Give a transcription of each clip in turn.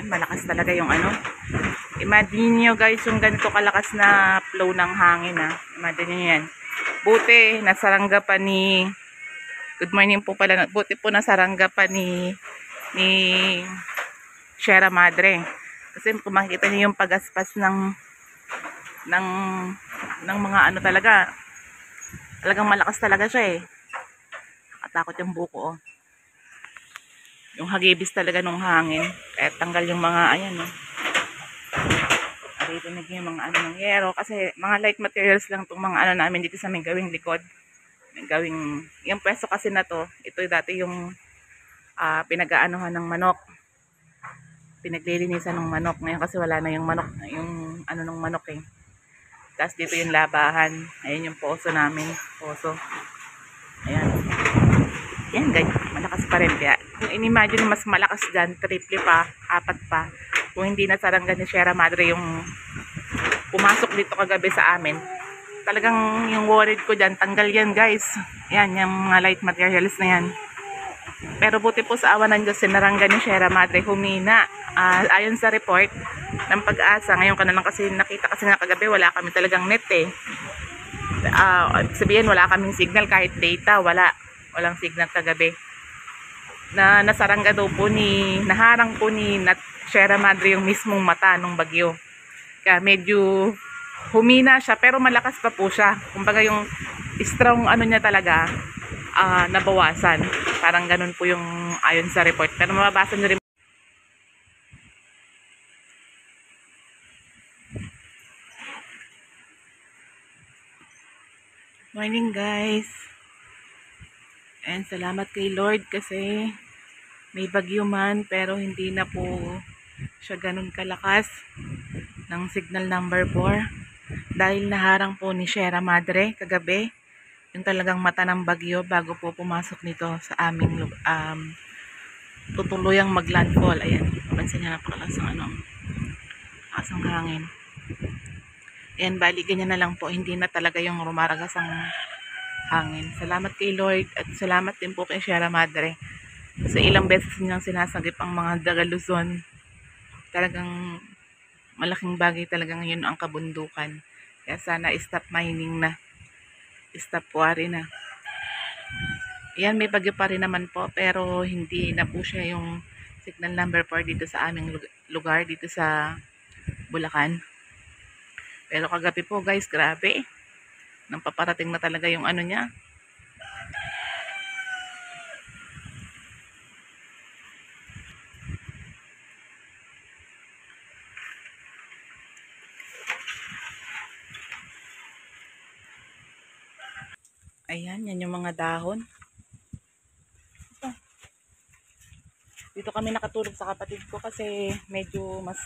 malakas talaga yung ano. Imagine nyo guys, yung ganito kalakas na flow ng hangin Imagine nyo yan. Buti, nasarangga pa ni, good morning po pala, buti po nasarangga pa ni Sierra Madre. Kasi kung makikita nyo yung pagaspas ng mga ano talaga, talagang malakas talaga siya Nakatakot yung buko Yung hagibis talaga ng hangin. Kaya tanggal yung mga ayan Naririnig yung mga ano ng yero. Kasi mga light materials lang itong mga ano namin dito sa may gawing likod. May gawing, yung pwesto kasi na to, ito dati yung pinag-aanohan ng manok. Pinaglilinisan ng manok. Ngayon kasi wala na yung manok, yung ano ng manok Tapos dito yung labahan. Ayan yung poso namin. Poso. Ayan. Yan guys. Malakas pa rin. Kaya kung in-imagine mas malakas dyan, triple pa, apat pa. Kung hindi na sarangga ni Sierra Madre yung pumasok dito kagabi sa amin. Talagang yung worried ko dyan, tanggal yan guys. Yan, yung mga light materials na yan. Pero buti po sa awa ng Diyos, sinarangga ni Sierra Madre, humina. Ayon sa report ng Pag-asa, ngayon ka na lang kasi nakita kasi nga kagabi, wala kami talagang net sabihin, wala kaming signal kahit data, walang signal kagabi. Nasarangga daw po naharang po ni Sierra Madre yung mismong mata ng bagyo. Kaya medyo humina siya, pero malakas pa po siya. Kumbaga yung strong ano niya talaga, nabawasan. Parang ganun po yung ayon sa report. Pero mababasa nyo rin. Morning guys. And salamat kay Lord kasi may bagyo man pero hindi na po siya ganun kalakas ng signal number 4 dahil naharang po ni Sierra Madre kagabi yung talagang mata ng bagyo bago po pumasok nito sa aming tutuluyang maglandfall. Ayan, mapansin niya napakalasang asang hangin. Ayan, bali ganyan na lang po, hindi na talaga yung rumaragas ang hangin. Salamat kay Lord at salamat din po kay Sierra Madre. Kasi ilang beses niyang sinasagip ang mga daga Luzon. Talagang malaking bagay talaga ngayon ang kabundukan. Kaya sana stop mining na. Stop quarry na. Ayan, may bagyo pa rin naman po pero hindi na po siya yung signal number 4 dito sa aming lugar, dito sa Bulacan. Pero kagabi po guys, grabe. Nang paparating na talaga yung ano niya. Ayan, yan yung mga dahon. Dito kami nakatulog sa kapatid ko kasi medyo mas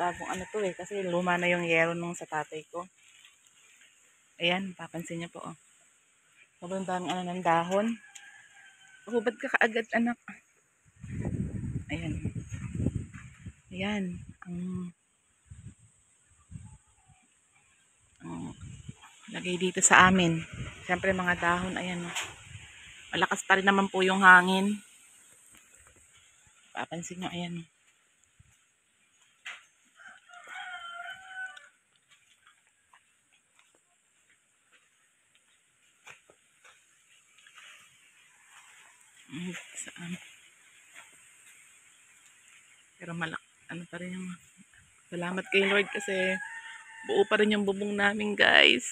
bagong ano to kasi luma na yung yero nung sa tatay ko. Ayan, papansin niyo po sobrang daming ano ng dahon. Hubad ka kaagad anak. Ayan. Ayan. Ang lagay dito sa amin. Siyempre mga dahon, ayan malakas pa rin naman po yung hangin. Papansin nyo, ayan pero ano pa rin yung salamat kay Lord kasi buo pa rin yung bubong namin guys.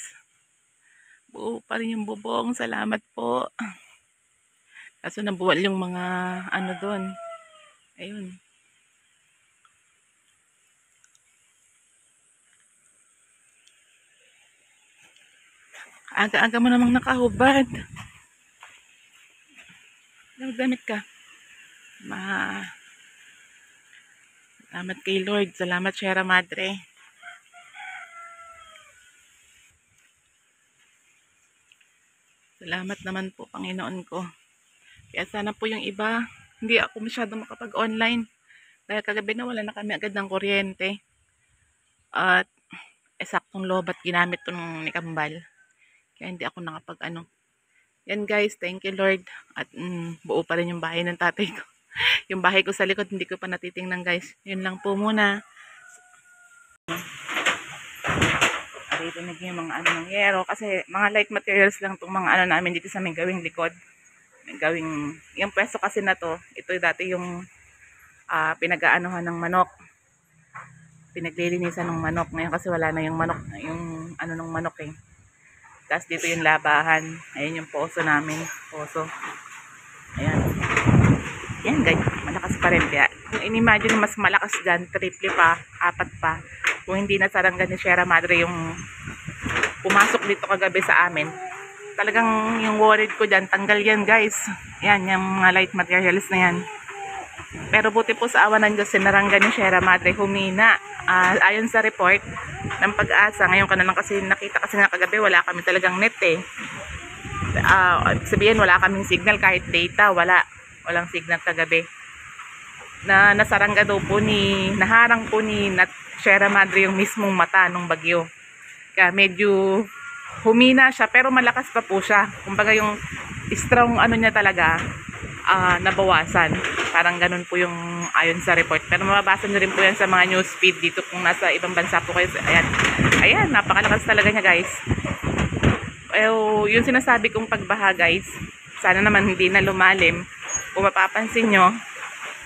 Buo pa rin yung bubong, salamat po. Kaso nabuwal yung mga ano doon. Ayun. Aga-aga mo namang nakahubad. Nagdamit ka. Salamat kay Lord. Salamat Sierra Madre. Salamat naman po Panginoon ko. Kaya sana po yung iba, hindi ako masyado makapag-online. Dahil kagabi na wala na kami agad ng kuryente. At saktong lobat ginamit to ng nikambal. Kaya hindi ako nakapag Yan guys, thank you Lord. At buo pa rin yung bahay ng tatay ko. Yung bahay ko sa likod, hindi ko pa natitingnan guys. Yun lang po muna. Arinig yung mga ano ng yero. Kasi mga light materials lang itong mga ano namin dito sa may gawing likod. May gawing, yung pwesto kasi na to, ito dati yung pinag-aanohan ng manok. Pinaglilinisan ng manok. Ngayon kasi wala na yung manok, yung ano ng manok eh. Tapos dito yung labahan. Ayan yung poso namin. Poso. Ayan. Yan guys. Malakas pa rin. Kaya kung in-imagine mas malakas dyan, triple pa, 4 pa. Kung hindi na saranggan ni Sierra Madre yung pumasok dito kagabi sa amin. Talagang yung worried ko dyan, tanggal yan guys. Yan, yung mga light materials na yan. Pero buti po sa awa ng Diyos, sinaranggan ni Sierra Madre, humina. Ayon sa report ng Pag-asa, ngayon ka na lang kasi nakita kasi nga kagabi, wala kami talagang net eh. Sabihin, wala kaming signal kahit data, walang signal kagabi. Nasarangga daw po naharang po ni Sierra Madre yung mismong mata ng bagyo. Kaya medyo humina siya, pero malakas pa po siya. Kumbaga yung strong ano niya talaga, nabawasan. Parang ganun po yung ayon sa report. Pero mababasa nyo rin po yan sa mga news feed dito kung nasa ibang bansa po kayo. Ayan, ayan, napakalakas talaga niya guys. Yung sinasabi kong pagbaha guys, sana naman hindi na lumalim. Kung mapapansin nyo,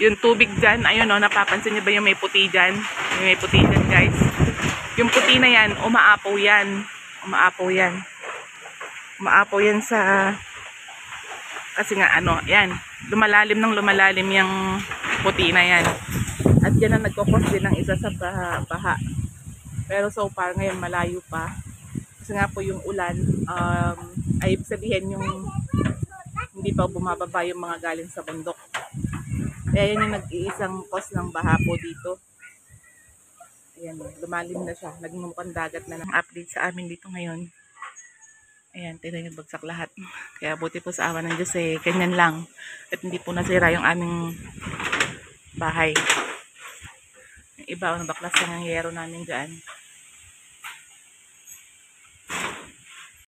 yung tubig dyan, ayun o, napapansin nyo ba yung may puti dyan? Yung may puti dyan guys. Yung puti na yan, umaapaw yan. Umaapaw yan. Umaapaw yan sa... Kasi nga ano, yan, lumalalim yung puti na yan. At yan ang nagkukos din ng isa sa baha. Pero so far ngayon malayo pa. Kasi nga po yung ulan, ay sabihin yung hindi pa bumababa yung mga galing sa bundok. Kaya yan yung nag-iisang cause ng baha po dito. Ayan, lumalim na siya. Naging mukhang dagat na ng update sa amin dito ngayon. Ayan, tignan yung bagsak lahat. Kaya buti po sa awa ng Diyos eh, ganyan lang. At hindi po nasira yung aming bahay. Yung iba, baklas lang ang yero namin dyan.